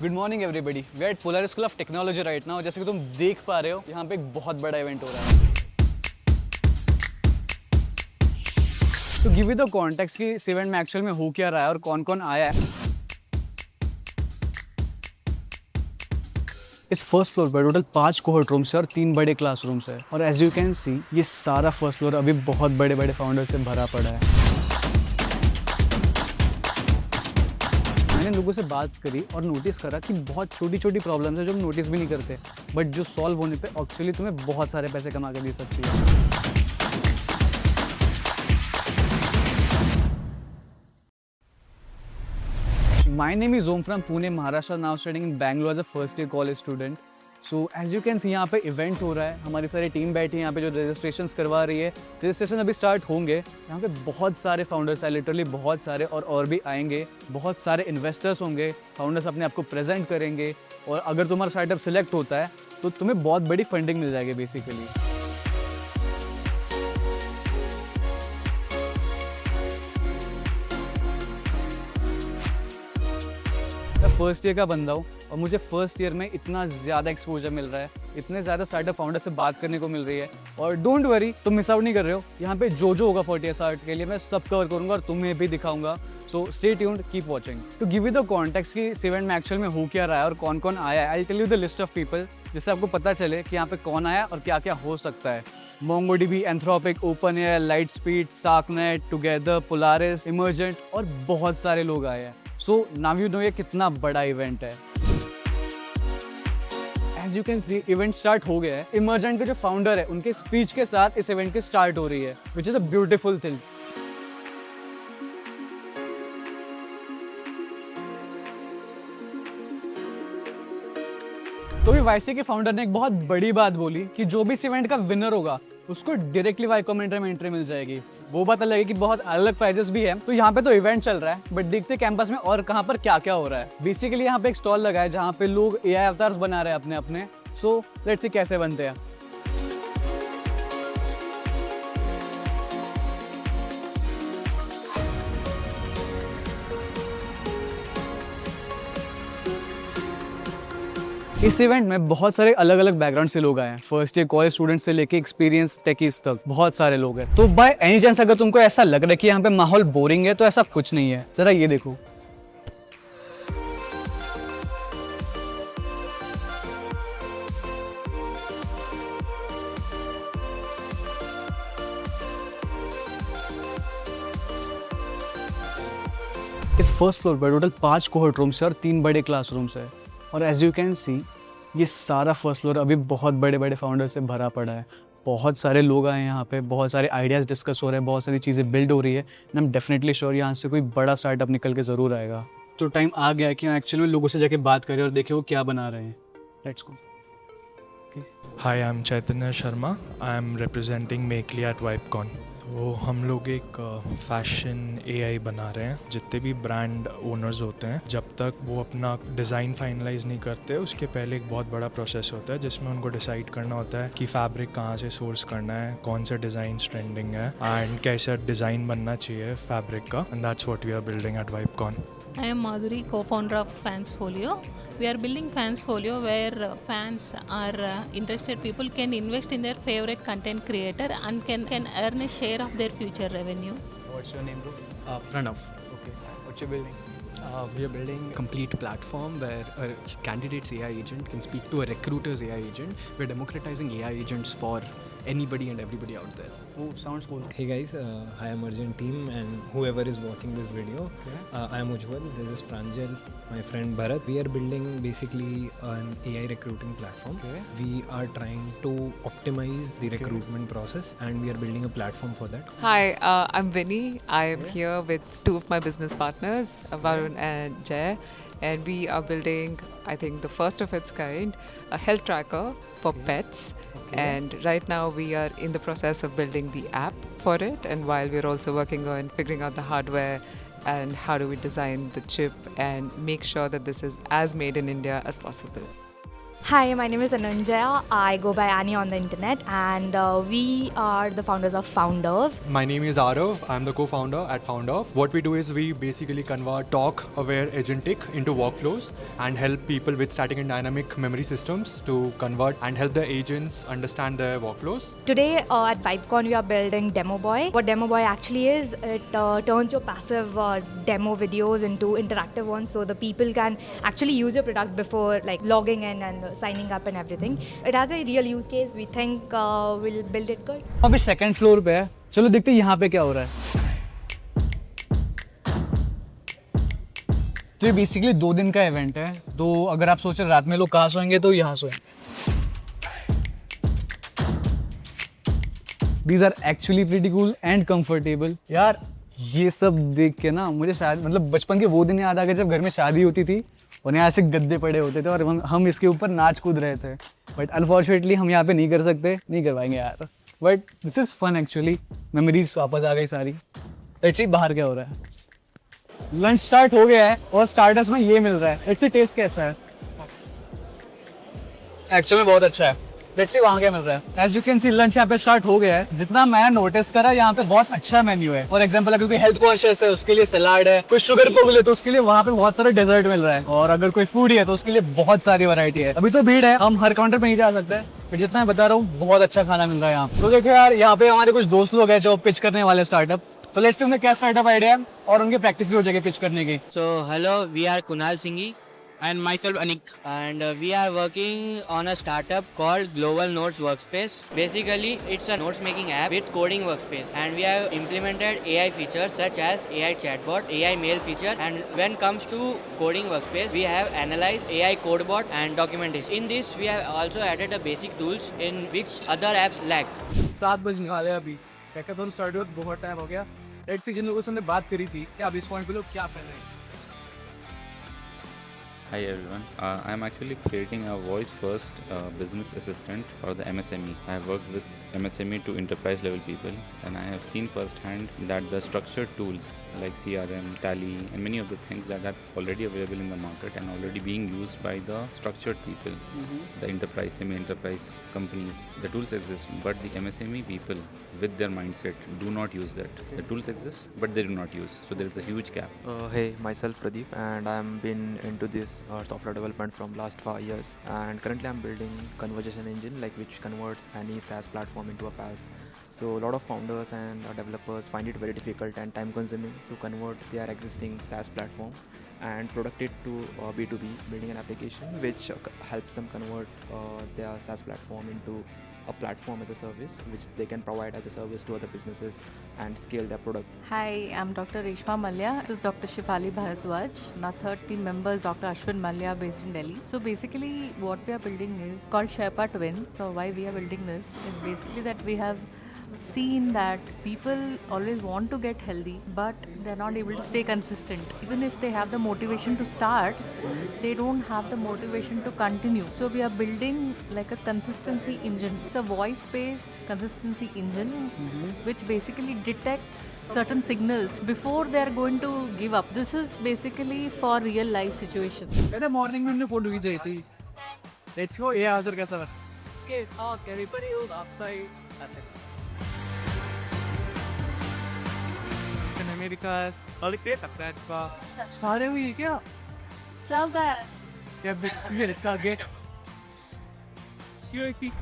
Good morning everybody, we are at Polaris school of technology right now. जैसे कि तुम देख पा रहे हो, यहाँ पे एक बहुत बड़ा इवेंट हो रहा है। तो गिव यू द कॉन्टेक्स्ट कि इस इवेंट में एक्चुअल में हो क्या रहा है और कौन कौन आया है। इस फर्स्ट फ्लोर पर टोटल 5 कोहर्ट रूम्स है और 3 बड़े क्लासरूम्स है। और एज यू कैन सी ये सारा फर्स्ट फ्लोर अभी बहुत बड़े बड़े फाउंडर से भरा पड़ा है। मैंने लोगों से बात करी और नोटिस करा कि बहुत छोटी छोटी प्रॉब्लम्स है जो हम नोटिस भी नहीं करते, बट जो सॉल्व होने पे एक्चुअली तुम्हें बहुत सारे पैसे कमा के दे सकती है। My name is Om from Pune, Maharashtra. Now studying in Bangalore as a first year college student. So as you can see यहाँ पे इवेंट हो रहा है। हमारी सारी टीम बैठी है यहाँ पे जो रजिस्ट्रेशंस करवा रही है। रजिस्ट्रेशन अभी स्टार्ट होंगे। यहाँ पे बहुत सारे फाउंडर्स हैं, लिटरली बहुत सारे, और भी आएंगे। बहुत सारे इन्वेस्टर्स होंगे। फाउंडर्स अपने आप को प्रेजेंट करेंगे और अगर तुम्हारा स्टार्टअप सिलेक्ट होता है तो तुम्हें बहुत बड़ी फंडिंग मिल जाएगी बेसिकली। फर्स्ट ईयर का बंदा हूँ और मुझे फर्स्ट ईयर में इतना ज़्यादा एक्सपोजर मिल रहा है, इतने ज़्यादा स्टार्टअप फाउंडर से बात करने को मिल रही है। और डोंट वरी, तुम मिस आउट नहीं कर रहे हो। यहाँ पे जो होगा 40 ईयर्स आर्ट के लिए मैं सब कवर करूँगा और तुम्हें भी दिखाऊंगा। So stay tuned, keep watching. To give you the context कि इस इवेंट में एक्चुअल में हो क्या रहा है और कौन कौन आया है, I tell you the list of people, जिससे आपको पता चले कि यहाँ पे कौन आया और क्या क्या हो सकता है। MongoDB, Anthropic, OpenAI, Lightspeed, Starknet, Together, Polaris, Emergent और बहुत सारे लोग आए हैं। सो नाउ यू नो ये कितना बड़ा इवेंट है। As you can see event start हो गया है। इमर्जेंट के जो फाउंडर है उनके स्पीच के साथ इस इवेंट की स्टार्ट हो रही है, which is a beautiful thing. तो भी वाईसी के फाउंडर ने एक बहुत बड़ी बात बोली कि जो भी इस इवेंट का विनर होगा उसको डायरेक्टली वाई कॉम्बिनेटर में एंट्री मिल जाएगी। वो बात अलग है कि बहुत अलग प्राइजेस भी है। तो यहाँ पे तो इवेंट चल रहा है, बट देखते कैंपस में और कहाँ पर क्या क्या हो रहा है। बेसिकली यहाँ पे एक स्टॉल लगा है जहाँ पे लोग AI अवतार्स बना रहे हैं अपने अपने। सो लेट्स सी कैसे बनते हैं। इस इवेंट में बहुत सारे अलग अलग बैकग्राउंड से लोग आए हैं। फर्स्ट ईयर कॉलेज स्टूडेंट से लेके एक्सपीरियंस टेकीज तक बहुत सारे लोग हैं। तो बाय एनी चांस अगर तुमको ऐसा लग रहा है कि यहाँ पे माहौल बोरिंग है, तो ऐसा कुछ नहीं है। जरा ये देखो, इस फर्स्ट फ्लोर पर टोटल 5 कोहर्ट रूम्स है और 3 बड़े क्लासरूम्स है। और एज यू कैन सी ये सारा फर्स्ट फ्लोर अभी बहुत बड़े बड़े फाउंडर से भरा पड़ा है। बहुत सारे लोग आए हैं यहाँ पे, बहुत सारे आइडियाज़ डिस्कस हो रहे हैं, बहुत सारी चीज़ें बिल्ड हो रही है। And I am definitely sure यहाँ से कोई बड़ा स्टार्टअप निकल के ज़रूर आएगा। तो टाइम आ गया है कि हम एक्चुअली में लोगों से जाके बात करें और देखें वो क्या बना रहे हैं। Let's go. Hi, I am Chaitanya Sharma. I am representing Makely at Vipcon. तो हम लोग एक फैशन AI बना रहे हैं। जितने भी ब्रांड ओनर्स होते हैं, जब तक वो अपना डिज़ाइन फाइनलाइज नहीं करते, उसके पहले एक बहुत बड़ा प्रोसेस होता है जिसमें उनको डिसाइड करना होता है कि फैब्रिक कहाँ से सोर्स करना है, कौन सा डिज़ाइन ट्रेंडिंग है एंड कैसा डिज़ाइन बनना चाहिए फैब्रिक का। And that's what we are building at Vipcon. I am Madhuri, co-founder of Fansfolio. We are building Fansfolio where fans or interested people can invest in their favorite content creator and can earn a share of their future revenue. What's your name, bro? Pranav. Okay. What you building? We are building a complete platform where a candidate's AI agent can speak to a recruiter's AI agent. We're democratizing AI agents for anybody and everybody out there. Oh, sounds cool. Hey guys, hi Emergent team and whoever is watching this video. I am Ujjwal, this is Pranjal, my friend Bharat. We are building basically an AI recruiting platform. We are trying to optimize the recruitment process and we are building a platform for that. Hi, I'm Vinny. I am here with 2 of my business partners, Varun and Jay, and we are building, I think, the first of its kind, a health tracker for pets. And right now we are in the process of building the app for it, and while we're also working on figuring out the hardware and how do we design the chip and make sure that this is as made in India as possible. Hi, my name is Anunjaya. I go by Annie on the internet, and we are the founders of Founders. My name is Arav. I'm the co-founder at FoundOff. What we do is we basically convert talk-aware agentic into workflows and help people with static and dynamic memory systems to convert and help the agents understand their workflows. Today at VibeCon, we are building Demo Boy. What Demo Boy actually is, it turns your passive demo videos into interactive ones, so the people can actually use your product before like logging in and signing up and everything. It has a real use case. We think we'll build it good. अभी second floor पे है, चलो देखते हैं यहाँ पे क्या हो रहा है। तो ये बेसिकली 2 दिन का इवेंट है, तो अगर आप सोच रहे रात में लोग कहाँ सोएंगे तो यहाँ सोएंगे। These are actually pretty cool and comfortable. यार ये सब देख के ना मुझे शायद मतलब बचपन के वो दिन याद आ गए जब घर में शादी होती थी और यहाँ ऐसे गद्दे पड़े होते थे और हम इसके ऊपर नाच कूद रहे थे। बट अनफॉर्चुनेटली हम यहाँ पे नहीं कर सकते, नहीं करवाएंगे यार। But this is fun actually, memories वापस आ गई सारी। लेट्स सी बाहर क्या हो रहा है। लंच स्टार्ट हो गया है और स्टार्टर्स में ये मिल रहा है। लेट्स सी टेस्ट कैसा है। एक्चुअली में बहुत अच्छा है। लेट्स सी वहाँ क्या मिल रहा है। As you can see lunch यहाँ पे स्टार्ट हो गया है। जितना मैं नोटिस करा यहाँ पे बहुत अच्छा मेन्यू है। फॉर एग्जांपल अगर कोई हेल्थ कॉन्शियस है उसके लिए सलाड है, कोई शुगर पोगल है तो उसके लिए वहाँ पे बहुत सारा डेजर्ट मिल रहा है, और अगर कोई फूडी है तो उसके लिए बहुत सारी वैरायटी है। अभी तो भीड़ है, हम हर काउंटर पे नहीं जा सकते, फिर जितना मैं बता रहा हूँ बहुत अच्छा खाना मिल रहा है यहाँ। तो देखो यार यहाँ पे हमारे कुछ दोस्त लोग हैं जो पिच करने वाले स्टार्टअप, तो लेट्स सी उन्हें क्या स्टार्टअप आइडिया है और उनकी प्रैक्टिस भी हो जाएगी पिच करने की। So hello, we are Kunal Singhi and myself Anik, and we are working on a startup called Global Notes Workspace. Basically, it's a notes making app with coding workspace, and we have implemented AI features such as AI chatbot, AI mail feature, and when comes to coding workspace, we have analyzed AI codebot and documentation. In this, we have also added the basic tools in which other apps lack. 7 बजने वाले हैं अभी, hackathon start हुआ बहुत time हो गया। Let's see जिन लोगों से हमने बात करी थी कि अब इस पॉइंट पे लोग क्या कर रहे हैं। Hi everyone, I'm actually creating a voice first business assistant for the MSME. I have worked with MSME to enterprise level people, and I have seen firsthand that the structured tools like CRM, Tally and many of the things that are already available in the market and already being used by the structured people, the enterprise, semi-enterprise companies, the tools exist, but the MSME people with their mindset do not use that. The tools exist but they do not use, so there is a huge gap. Hey, myself Pradeep, and I'm been into this software development from last 5 years, and currently I'm building conversation engine like which converts any SaaS platform into a PaaS. So a lot of founders and developers find it very difficult and time consuming to convert their existing SaaS platform and product it to B2B, building an application which helps them convert their SaaS platform into a platform as a service which they can provide as a service to other businesses and scale their product. Hi, I'm Dr. Reshma Malya. This is Dr. Shifali Bharadwaj. Our third team member is Dr. Ashwin Malya based in Delhi. So basically what we are building is called Sherpa Twin. So why we are building this is basically that we have seen that people always want to get healthy but they're not able to stay consistent. Even if they have the motivation to start, they don't have the motivation to continue. So we are building like a consistency engine. It's a voice-based consistency engine which basically detects certain signals before they're going to give up. This is basically for real life situations. मैंने morning में हमने photo खींचाई थी। Let's go, ये आदर कैसा लगा? के carry परी हो आउटसाइड अमेरिकास और पे तकरार का सारे हुई क्या सब क्या बिस्किट का गेट।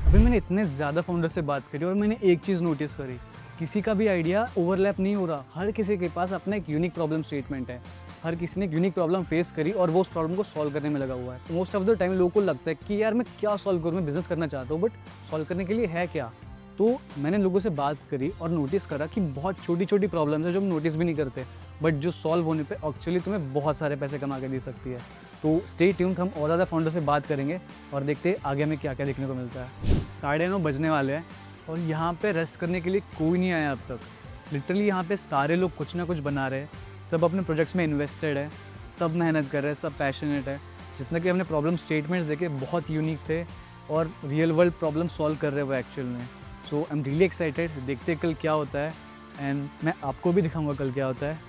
अभी मैंने इतने ज़्यादा फाउंडर से बात करी और मैंने एक चीज़ नोटिस करी, किसी का भी आइडिया ओवरलैप नहीं हो रहा। हर किसी के पास अपना एक यूनिक प्रॉब्लम स्टेटमेंट है, हर किसी ने एक यूनिक प्रॉब्लम फेस करी और वो उस प्रॉब्लम को सॉल्व करने में लगा हुआ है। मोस्ट ऑफ द टाइम लोगों को लगता है कि यार मैं क्या सॉल्व करूँ, मैं बिजनेस करना चाहता हूँ बट सॉल्व करने के लिए है क्या। तो मैंने लोगों से बात करी और नोटिस करा कि बहुत छोटी छोटी प्रॉब्लम्स है जो हम नोटिस भी नहीं करते बट जो सॉल्व होने पे एक्चुअली तुम्हें बहुत सारे पैसे कमा के दे सकती है। तो स्टे ट्यून्ड, हम और ज़्यादा फाउंडर से बात करेंगे और देखते हैं आगे हमें क्या क्या देखने को मिलता है। 9:30 बजने वाले हैं और यहाँ पे रेस्ट करने के लिए कोई नहीं आया अब तक। लिटरली यहाँ पे सारे लोग कुछ ना कुछ बना रहे हैं, सब अपने प्रोजेक्ट्स में इन्वेस्टेड है, सब मेहनत कर रहे हैं, सब पैशनेट है। जितना कि हमने प्रॉब्लम स्टेटमेंट्स देखे बहुत यूनिक थे और रियल वर्ल्ड प्रॉब्लम सॉल्व कर रहे हैं वो एक्चुअल में। सो आई एम रियली एक्साइटेड, देखते कल क्या होता है एंड मैं आपको भी दिखाऊंगा कल क्या होता है।